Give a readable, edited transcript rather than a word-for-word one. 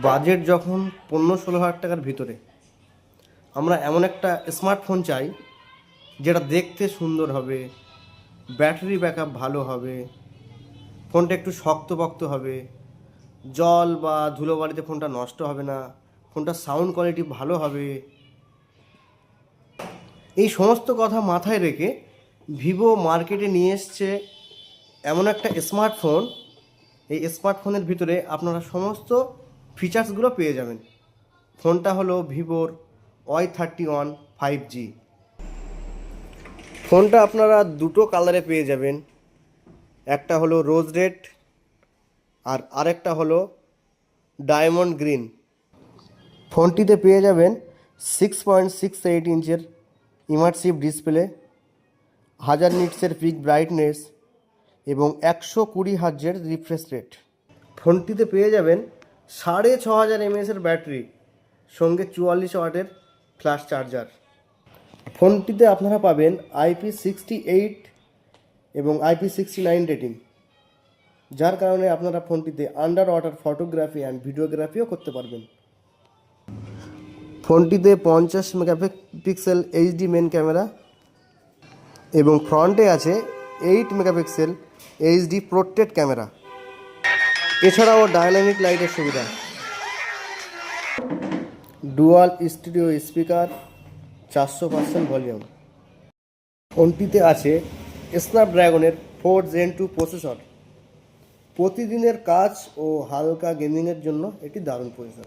Budget যখন 15-16 হাজার টাকার ভিতরে আমরা এমন একটা স্মার্টফোন চাই যেটা দেখতে সুন্দর হবে, ব্যাটারি ব্যাকআপ ভালো হবে, ফোনটা একটু শক্তপোক্ত হবে, জল বা ধুলোবালিতে ফোনটা নষ্ট হবে না, ফোনটার সাউন্ড কোয়ালিটি ভালো হবে। এই সমস্ত কথা মাথায় রেখে ভিভো মার্কেটে নিয়ে এসছে এমন একটা স্মার্টফোন। এই স্মার্টফোনের ভিতরে আপনারা সমস্ত ফিচার্সগুলো পেয়ে যাবেন। ফোনটা হলো ভিভোর Y31 5G। ফোনটা আপনারা দুটো কালারে পেয়ে যাবেন, একটা হলো রোজ রেড আর আরেকটা হলো ডায়মন্ড গ্রিন। ফোনটিতে পেয়ে যাবেন 6.68 ইঞ্চের ইমার্সিভ ডিসপ্লে, 1000 নিটসের পিক ব্রাইটনেস এবং 120 হার্টজের রিফ্রেশ রেট। ফোনটিতে পেয়ে যাবেন 6500 mAh ব্যাটারি, সঙ্গে 44 ওয়াটের ফ্ল্যাশ চার্জার। ফোনটিতে আপনারা পাবেন IP68 এবং IP69 রেটিং, যার কারণে আপনারা ফোনটিতে আন্ডার ওয়াটার ফটোগ্রাফি অ্যান্ড ভিডিওগ্রাফিও করতে পারবেন। ফোনটিতে 50 মেগাপিক্সেল এইচডি মেন ক্যামেরা এবং ফ্রন্টে আছে 8 মেগাপিক্সেল এইচডি পোর্ট্রেট ক্যামেরা। এছাড়াও ডাইনামিক লাইটের সুবিধা, ডুয়াল স্টুডিও স্পিকার, 400% ভলিউম। ফোনটিতে আছে স্ন্যাপড্রাগনের 4 Gen 2 প্রসেসর। প্রতিদিনের কাজ ও হালকা গেমিংয়ের জন্য এটি দারুণ প্রসেসর।